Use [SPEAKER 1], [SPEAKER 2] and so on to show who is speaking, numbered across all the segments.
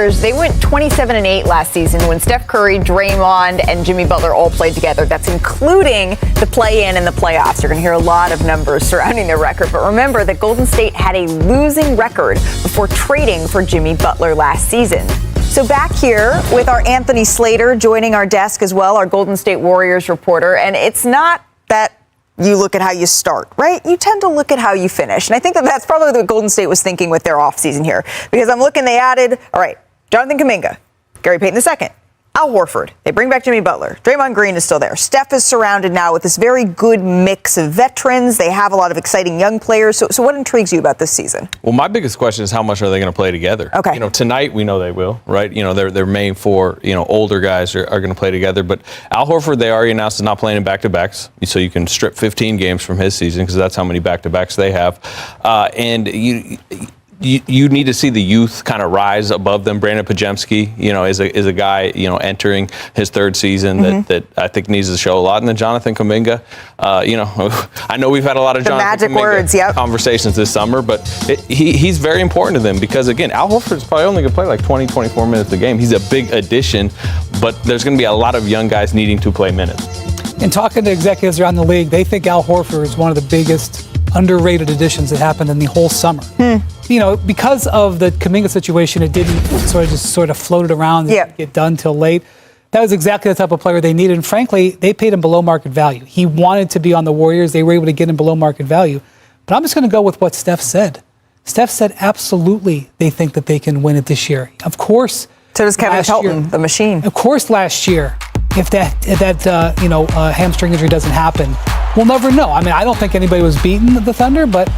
[SPEAKER 1] Warriors, they went 27-8 last season when Steph Curry, Draymond, and Jimmy Butler all played together. That's including the play-in and the playoffs. You're going to hear a lot of numbers surrounding their record. But remember that Golden State had a losing record before trading for Jimmy Butler last season. So back here with our Anthony Slater joining our desk as well, our Golden State Warriors reporter. And it's not that you look at how you start, right? You tend to look at how you finish. And I think that that's probably what Golden State was thinking with their offseason here. Because I'm looking, they added, all right, Jonathan Kuminga, Gary Payton II, Al Horford. They bring back Jimmy Butler. Draymond Green is still there. Steph is surrounded now with this very good mix of veterans. They have a lot of exciting young players. So what intrigues you about this season?
[SPEAKER 2] Well, my biggest question is how much are they going to play together?
[SPEAKER 1] Okay.
[SPEAKER 2] Tonight we know they will, right? Their main four, older guys are going to play together. But Al Horford, they already announced is not playing in back-to-backs. So you can strip 15 games from his season because that's how many back-to-backs they have. And you need to see the youth kind of rise above them. Brandon Pajemski, is a guy, entering his third season that I think needs to show a lot. And then Jonathan Kuminga, I know we've had a lot of Jonathan Kuminga conversations this summer, but he's very important to them because, again, Al Horford's probably only going to play like 20, 24 minutes a game. He's a big addition, but there's going to be a lot of young guys needing to play minutes.
[SPEAKER 3] In talking to executives around the league, they think Al Horford is one of the biggest underrated additions that happened in the whole summer. Because of the Kuminga situation, it didn't sort of floated around and get done till late. That was exactly the type of player they needed. And frankly, they paid him below market value. He wanted to be on the Warriors. They were able to get him below market value. But I'm just going to go with what Steph said. Steph said absolutely they think that they can win it this year. Of course.
[SPEAKER 1] So does Kevin Pelton, the machine.
[SPEAKER 3] Of course last year, if that hamstring injury doesn't happen, we'll never know. I mean, I don't think anybody was beating the Thunder, but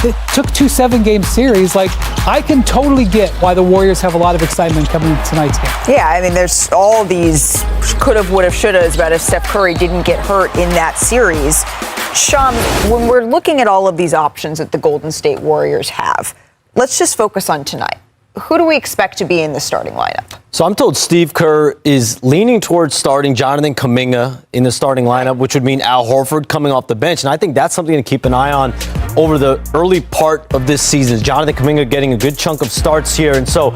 [SPEAKER 3] it took 2 7-game series. Like, I can totally get why the Warriors have a lot of excitement coming into tonight's game.
[SPEAKER 1] Yeah, I mean, there's all these could've, would've, should've about if Steph Curry didn't get hurt in that series. Sham, when we're looking at all of these options that the Golden State Warriors have, let's just focus on tonight. Who do we expect to be in the starting lineup?
[SPEAKER 4] So I'm told Steve Kerr is leaning towards starting Jonathan Kuminga in the starting lineup, which would mean Al Horford coming off the bench. And I think that's something to keep an eye on over the early part of this season. Jonathan Kuminga getting a good chunk of starts here. And so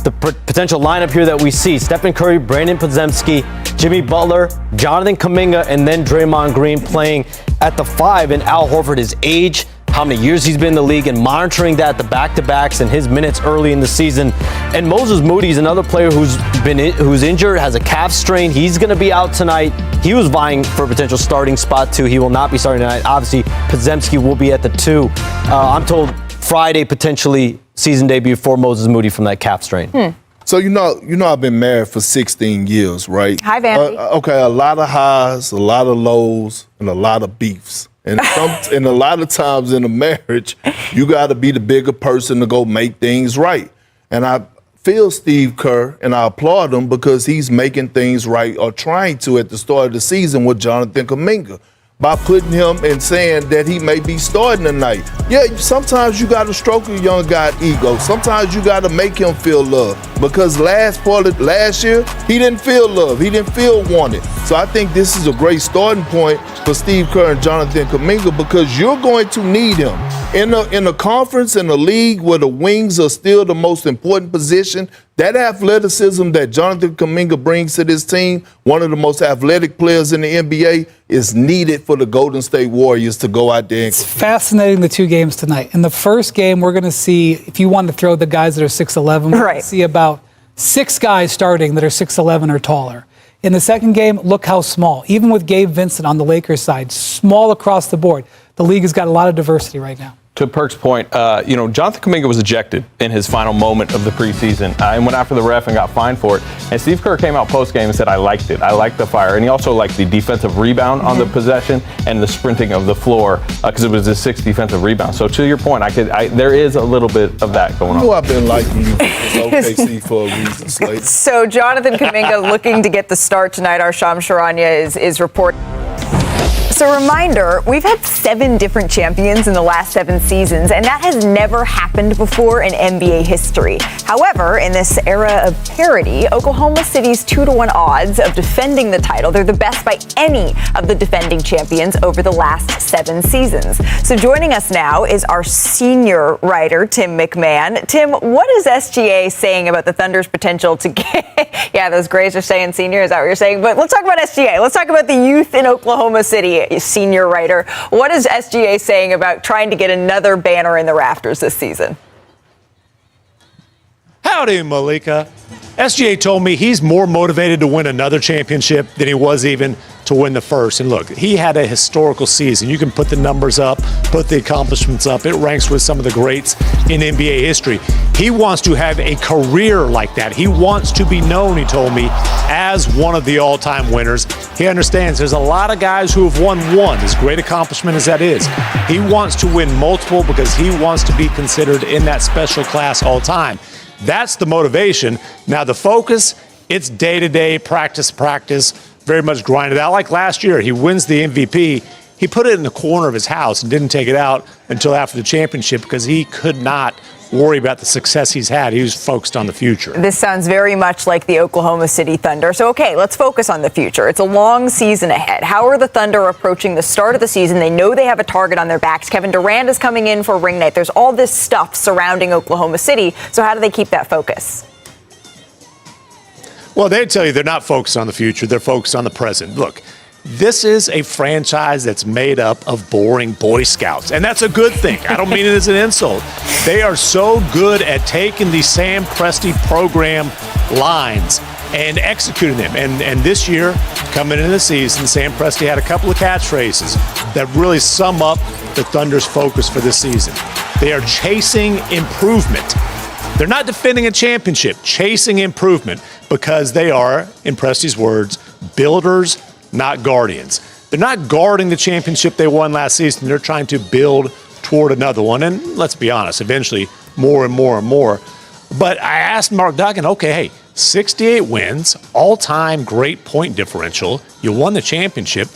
[SPEAKER 4] the potential lineup here that we see, Stephen Curry, Brandon Pajemski, Jimmy Butler, Jonathan Kuminga, and then Draymond Green playing at the 5. And Al Horford, his age, how many years he's been in the league, and monitoring that, the back-to-backs and his minutes early in the season. And Moses Moody's another player who's injured, has a calf strain. He's going to be out tonight. He was vying for a potential starting spot too. He will not be starting tonight. Obviously, Pajemski will be at the 2. I'm told Friday potentially season debut for Moses Moody from that calf strain.
[SPEAKER 5] So I've been married for 16 years, right?
[SPEAKER 1] Hi, Vandy.
[SPEAKER 5] Okay, a lot of highs, a lot of lows, and a lot of beefs. And a lot of times in a marriage, you got to be the bigger person to go make things right. And I feel Steve Kerr, and I applaud him because he's making things right, or trying to, at the start of the season with Jonathan Kuminga, by putting him and saying that he may be starting tonight. Yeah, sometimes you got to stroke a young guy's ego. Sometimes you got to make him feel love, because last year, he didn't feel love. He didn't feel wanted. So I think this is a great starting point for Steve Kerr and Jonathan Kuminga, because you're going to need him. In a conference, in a league where the wings are still the most important position, that athleticism that Jonathan Kuminga brings to this team, one of the most athletic players in the NBA, is needed for the Golden State Warriors to go out there.
[SPEAKER 3] It's fascinating, the 2 games tonight. In the first game, we're going to see, if you want to throw the guys that are 6'11", we're going to see about 6 guys starting that are 6'11" or taller. In the second game, look how small. Even with Gabe Vincent on the Lakers side, small across the board. The league has got a lot of diversity right now.
[SPEAKER 2] To Perk's point, Jonathan Kuminga was ejected in his final moment of the preseason and went after the ref and got fined for it. And Steve Kerr came out post-game and said, I liked it. I liked the fire. And he also liked the defensive rebound on the possession and the sprinting of the floor because it was his 6th defensive rebound. So to your point, there is a little bit of that going on.
[SPEAKER 5] I've been liking you OKC for a reason, Slade.
[SPEAKER 1] So Jonathan Kuminga looking to get the start tonight. Our Sham Charania is reporting. So reminder, we've had 7 different champions in the last 7 seasons, and that has never happened before in NBA history. However, in this era of parity, Oklahoma City's 2-to-1 odds of defending the title, they're the best by any of the defending champions over the last 7 seasons. So joining us now is our senior writer, Tim McMahon. Tim, what is SGA saying about the Thunder's potential to get... Yeah, those Grays are saying senior, is that what you're saying? But let's talk about SGA. Let's talk about the youth in Oklahoma City, senior writer. What is SGA saying about trying to get another banner in the rafters this season?
[SPEAKER 6] Howdy, Malika. SGA told me he's more motivated to win another championship than he was even to win the first. And look, he had a historical season. You can put the numbers up, put the accomplishments up. It ranks with some of the greats in NBA history. He wants to have a career like that. He wants to be known, he told me, as one of the all-time winners. He understands there's a lot of guys who have won one, as great accomplishment as that is. He wants to win multiple because he wants to be considered in that special class all time. That's the motivation. Now the focus, it's day-to-day, practice, very much grinded out. Like last year, he wins the MVP. He put it in the corner of his house and didn't take it out until after the championship because he could not worry about the success he's had. He was focused on the future.
[SPEAKER 1] This sounds very much like the Oklahoma City Thunder. So, okay, let's focus on the future. It's a long season ahead. How are the Thunder approaching the start of the season? They know they have a target on their backs. Kevin Durant is coming in for ring night. There's all this stuff surrounding Oklahoma City. So how do they keep that focus?
[SPEAKER 6] Well, they tell you they're not focused on the future. They're focused on the present. Look, this is a franchise that's made up of boring Boy Scouts, and that's a good thing. I don't mean it as an insult. They are so good at taking the Sam Presti program lines and executing them. And this year, coming into the season, Sam Presti had a couple of catchphrases that really sum up the Thunder's focus for this season. They are chasing improvement. They're not defending a championship, chasing improvement, because they are, in Presti's words, builders, not guardians. They're not guarding the championship they won last season. They're trying to build toward another one. And let's be honest, eventually more and more and more. But I asked Mark Duggan, okay, hey, 68 wins, all-time great point differential. You won the championship.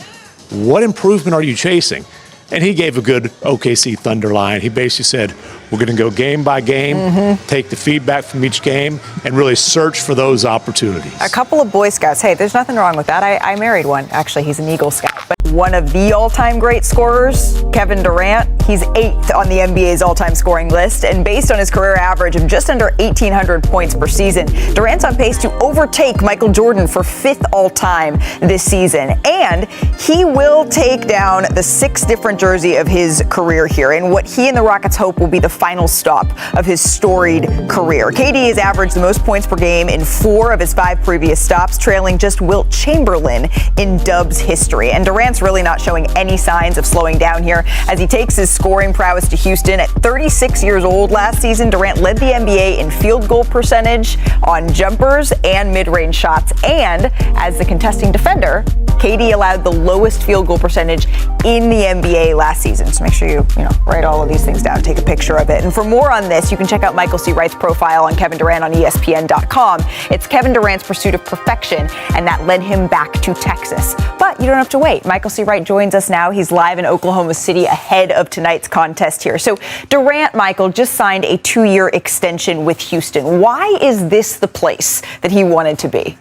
[SPEAKER 6] What improvement are you chasing? And he gave a good OKC Thunder line. He basically said, we're going to go game by game, take the feedback from each game, and really search for those opportunities.
[SPEAKER 1] A couple of Boy Scouts. Hey, there's nothing wrong with that. I married one. Actually, he's an Eagle Scout. But one of the all-time great scorers, Kevin Durant, he's 8th on the NBA's all-time scoring list. And based on his career average of just under 1,800 points per season, Durant's on pace to overtake Michael Jordan for 5th all-time this season. And he will take down the 6th different jersey of his career here, and what he and the Rockets hope will be the final stop of his storied career. KD has averaged the most points per game in 4 of his 5 previous stops, trailing just Wilt Chamberlain in Dubs history. And Durant's really not showing any signs of slowing down here as he takes his scoring prowess to Houston. At 36 years old last season, Durant led the NBA in field goal percentage, on jumpers, and mid-range shots. And as the contesting defender, KD allowed the lowest field goal percentage in the NBA last season. So make sure you write all of these things down, take a picture of it. And for more on this, you can check out Michael C. Wright's profile on Kevin Durant on ESPN.com. It's Kevin Durant's pursuit of perfection, and that led him back to Texas. But you don't have to wait. Michael C. Wright joins us now. He's live in Oklahoma City ahead of tonight's contest here. So Durant, Michael, just signed a 2-year extension with Houston. Why is this the place that he wanted to be?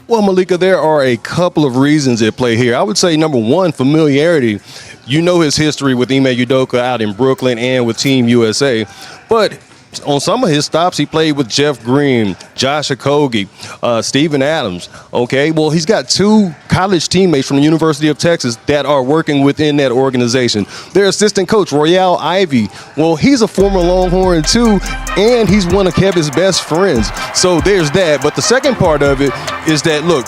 [SPEAKER 7] Well, Malika, there are a couple of reasons at play here. I would say, number one, familiarity. You know his history with Ime Udoka out in Brooklyn and with Team USA. But on some of his stops, he played with Jeff Green, Josh Okogie, Steven Adams. Okay, well, he's got 2 college teammates from the University of Texas that are working within that organization. Their assistant coach, Royale Ivey, well, he's a former Longhorn too, and he's one of Kevin's best friends. So there's that. But the second part of it is that, look,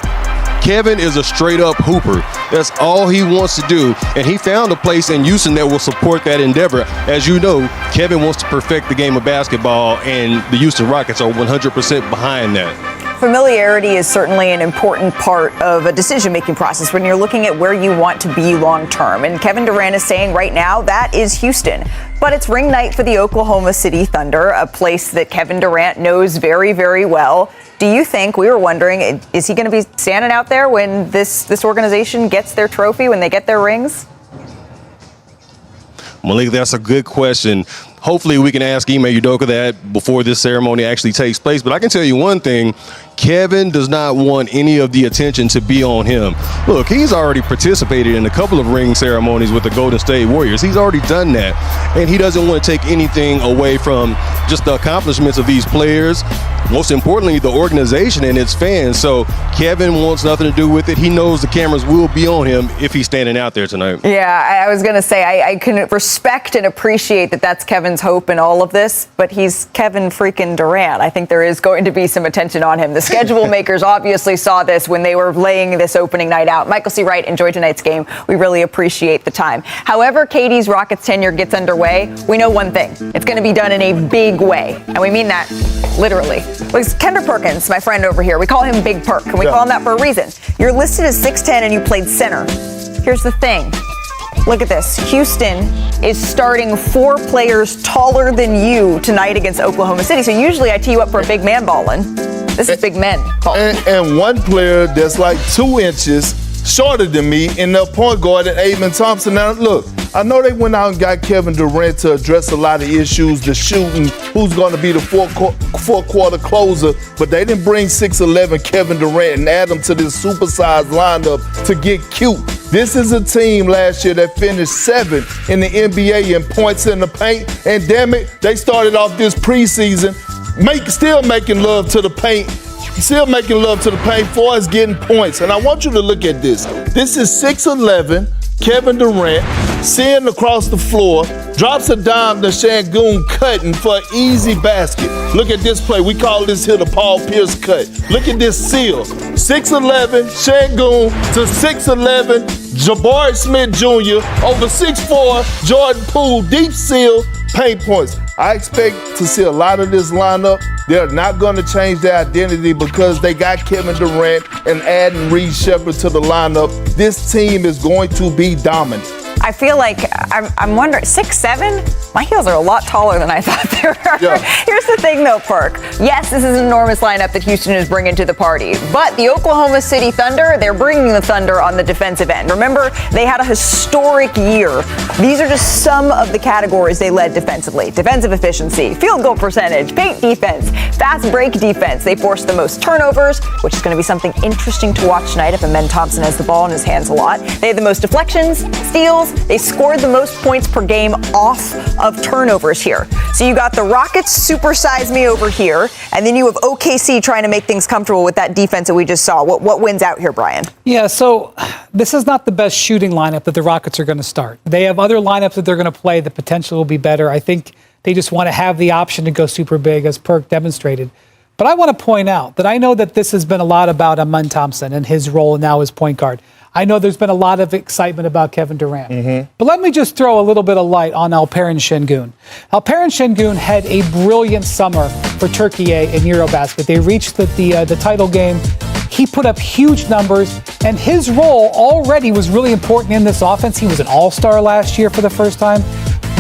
[SPEAKER 7] Kevin is a straight-up hooper. That's all he wants to do, and he found a place in Houston that will support that endeavor. As you know, Kevin wants to perfect the game of basketball, and the Houston Rockets are 100% behind that.
[SPEAKER 1] Familiarity is certainly an important part of a decision-making process when you're looking at where you want to be long-term. And Kevin Durant is saying right now that is Houston. But it's ring night for the Oklahoma City Thunder, a place that Kevin Durant knows very, very well. Do you think, we were wondering, is he going to be standing out there when this organization gets their trophy, when they get their rings?
[SPEAKER 7] Malik, that's a good question. Hopefully we can ask Ime Udoka that before this ceremony actually takes place. But I can tell you one thing, Kevin does not want any of the attention to be on him. Look, he's already participated in a couple of ring ceremonies with the Golden State Warriors. He's already done that. And he doesn't want to take anything away from just the accomplishments of these players. Most importantly, the organization and its fans. So Kevin wants nothing to do with it. He knows the cameras will be on him if he's standing out there tonight.
[SPEAKER 1] Yeah, I was going to say, I can respect and appreciate that that's Kevin's hope in all of this, but he's Kevin freaking Durant. I think there is going to be some attention on him. The schedule makers obviously saw this when they were laying this opening night out. Michael C. Wright, enjoy tonight's game. We really appreciate the time. However KD's Rockets tenure gets underway, we know one thing. It's going to be done in a big way, and we mean that literally. Look, Kendrick Perkins, my friend over here, we call him Big Perk, and we call him that for a reason. You're listed as 6'10", and you played center. Here's the thing. Look at this. Houston is starting 4 players taller than you tonight against Oklahoma City. So usually I tee you up for a big man balling. This is big men balling.
[SPEAKER 5] And one player that's like 2 inches shorter than me in the point guard and Klay Thompson. Now, look, I know they went out and got Kevin Durant to address a lot of issues, the shooting, who's going to be the fourth-quarter closer, but they didn't bring 6'11" Kevin Durant and add him to this supersized lineup to get cute. This is a team last year that finished 7th in the NBA in points in the paint, and damn it, they started off this preseason still making love to the paint. Still making love to the paint for us getting points. And I want you to look at this. This is 6'11", Kevin Durant, seeing across the floor, drops a dime to Şengün cutting for an easy basket. Look at this play. We call this here the Paul Pierce cut. Look at this seal. 6'11", Şengün to 6'11", Jabari Smith Jr. over 6'4", Jordan Poole, deep seal, paint points. I expect to see a lot of this lineup. They're not going to change their identity because they got Kevin Durant and adding Reed Shepherd to the lineup. This team is going to be dominant.
[SPEAKER 1] I feel like I'm wondering, 6'7"? My heels are a lot taller than I thought they were.
[SPEAKER 5] Yeah.
[SPEAKER 1] Here's the thing, though, Perk. Yes, this is an enormous lineup that Houston is bringing to the party. But the Oklahoma City Thunder, they're bringing the Thunder on the defensive end. Remember, they had a historic year. These are just some of the categories they led defensively. Defensive efficiency, field goal percentage, paint defense, fast break defense. They forced the most turnovers, which is going to be something interesting to watch tonight if Klay Thompson has the ball in his hands a lot. They had the most deflections, steals. They scored the most points per game off of turnovers here. So you got the Rockets supersize me over here, and then you have OKC trying to make things comfortable with that defense that we just saw. What wins out here, Brian?
[SPEAKER 3] Yeah, so this is not the best shooting lineup that the Rockets are going to start. They have other lineups that they're going to play. The potential will be better. I think they just want to have the option to go super big, as Perk demonstrated. But I want to point out that I know that this has been a lot about Klay Thompson and his role now as point guard. I know there's been a lot of excitement about Kevin Durant. But let me just throw a little bit of light on Alperen Şengün. Alperen Şengün had a brilliant summer for Turkey in Eurobasket. They reached the title game. He put up huge numbers, and his role already was really important in this offense. He was an all-star last year for the first time.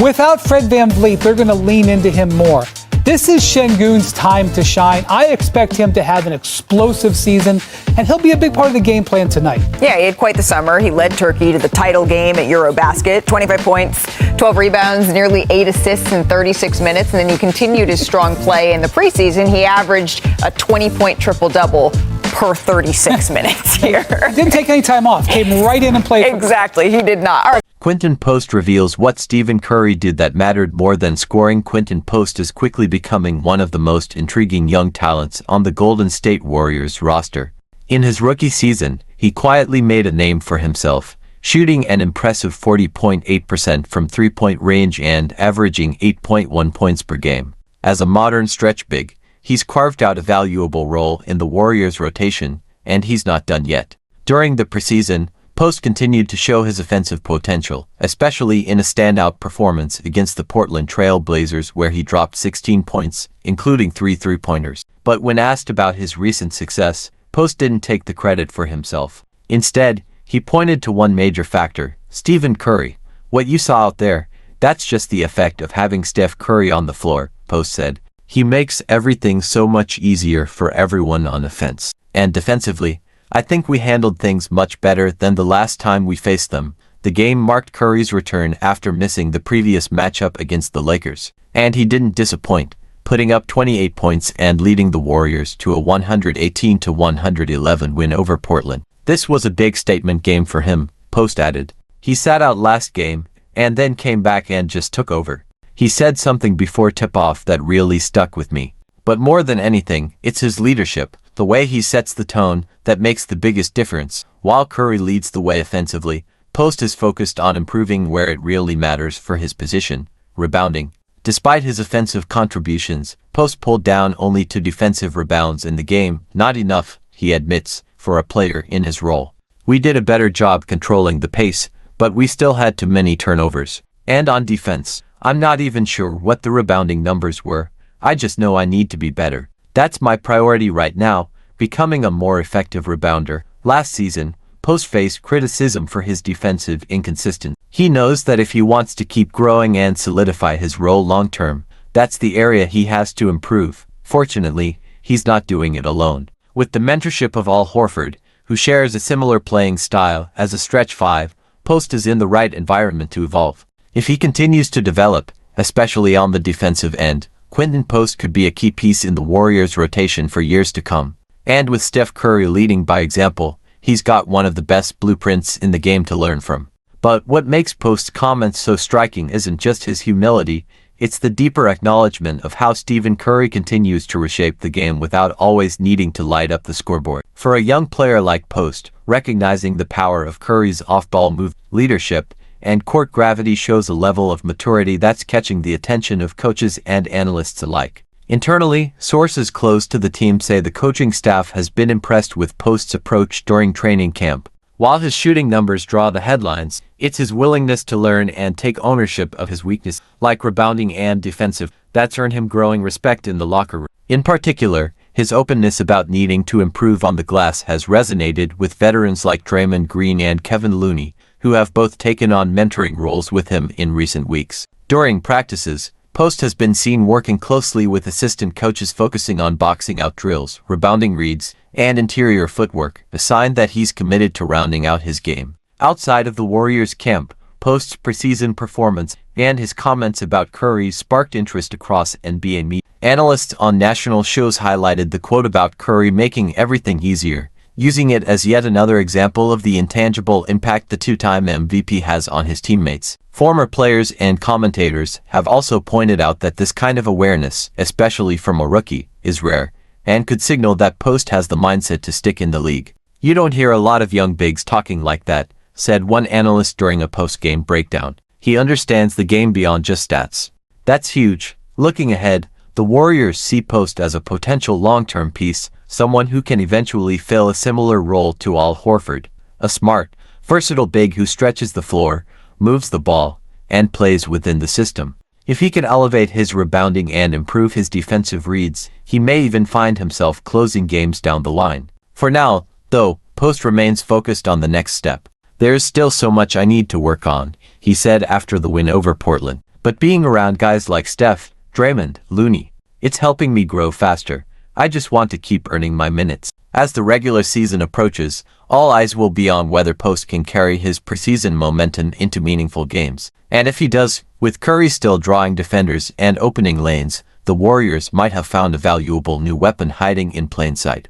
[SPEAKER 3] Without Fred VanVleet, they're going to lean into him more. This is Şengün's time to shine. I expect him to have an explosive season, and he'll be a big part of the game plan tonight.
[SPEAKER 1] Yeah, he had quite the summer. He led Turkey to the title game at Eurobasket. 25 points, 12 rebounds, nearly 8 assists in 36 minutes. And then he continued his strong play in the preseason. He averaged a 20-point triple-double per 36 minutes here.
[SPEAKER 3] Didn't take any time off. Came right in and played.
[SPEAKER 1] Exactly. He did not. All right.
[SPEAKER 8] Quinton Post reveals what Stephen Curry did that mattered more than scoring. Quinton Post is quickly becoming one of the most intriguing young talents on the Golden State Warriors roster. In his rookie season, he quietly made a name for himself, shooting an impressive 40.8% from three-point range and averaging 8.1 points per game. As a modern stretch big, he's carved out a valuable role in the Warriors' rotation, and he's not done yet. During the preseason, Post continued to show his offensive potential, especially in a standout performance against the Portland Trail Blazers where he dropped 16 points, including 3 three-pointers. But when asked about his recent success, Post didn't take the credit for himself. Instead, he pointed to one major factor: Stephen Curry. "What you saw out there, that's just the effect of having Steph Curry on the floor," Post said. "He makes everything so much easier for everyone on offense. And defensively, I think we handled things much better than the last time we faced them." The game marked Curry's return after missing the previous matchup against the Lakers. And he didn't disappoint, putting up 28 points and leading the Warriors to a 118-111 win over Portland. "This was a big statement game for him," Post added. "He sat out last game, and then came back and just took over. He said something before tip-off that really stuck with me. But more than anything, it's his leadership, the way he sets the tone, that makes the biggest difference." While Curry leads the way offensively, Post is focused on improving where it really matters for his position: rebounding. Despite his offensive contributions, Post pulled down only 2 defensive rebounds in the game. Not enough, he admits, for a player in his role. "We did a better job controlling the pace, but we still had too many turnovers. And on defense, I'm not even sure what the rebounding numbers were. I just know I need to be better. That's my priority right now, becoming a more effective rebounder." Last season, Post faced criticism for his defensive inconsistency. He knows that if he wants to keep growing and solidify his role long-term, that's the area he has to improve. Fortunately, he's not doing it alone. With the mentorship of Al Horford, who shares a similar playing style as a stretch 5, Post is in the right environment to evolve. If he continues to develop, especially on the defensive end, Quinton Post could be a key piece in the Warriors' rotation for years to come. And with Steph Curry leading by example, he's got one of the best blueprints in the game to learn from. But what makes Post's comments so striking isn't just his humility, it's the deeper acknowledgement of how Stephen Curry continues to reshape the game without always needing to light up the scoreboard. For a young player like Post, recognizing the power of Curry's off-ball move, leadership, and court gravity shows a level of maturity that's catching the attention of coaches and analysts alike. Internally, sources close to the team say the coaching staff has been impressed with Post's approach during training camp. While his shooting numbers draw the headlines, it's his willingness to learn and take ownership of his weakness, like rebounding and defensive, that's earned him growing respect in the locker room. In particular, his openness about needing to improve on the glass has resonated with veterans like Draymond Green and Kevin Looney, who have both taken on mentoring roles with him in recent weeks. During practices, Post has been seen working closely with assistant coaches focusing on boxing out drills, rebounding reads, and interior footwork, a sign that he's committed to rounding out his game. Outside of the Warriors camp, Post's preseason performance and his comments about Curry sparked interest across NBA media. Analysts on national shows highlighted the quote about Curry making everything easier, using it as yet another example of the intangible impact the two-time MVP has on his teammates. Former players and commentators have also pointed out that this kind of awareness, especially from a rookie, is rare, and could signal that Post has the mindset to stick in the league. "You don't hear a lot of young bigs talking like that," said one analyst during a post-game breakdown. "He understands the game beyond just stats." That's huge. Looking ahead, the Warriors see Post as a potential long-term piece, someone who can eventually fill a similar role to Al Horford, a smart, versatile big who stretches the floor, moves the ball, and plays within the system. If he can elevate his rebounding and improve his defensive reads, he may even find himself closing games down the line. For now, though, Post remains focused on the next step. "There's still so much I need to work on," he said after the win over Portland. "But being around guys like Steph, Draymond, Looney, it's helping me grow faster. I just want to keep earning my minutes." As the regular season approaches, all eyes will be on whether Post can carry his preseason momentum into meaningful games. And if he does, with Curry still drawing defenders and opening lanes, the Warriors might have found a valuable new weapon hiding in plain sight.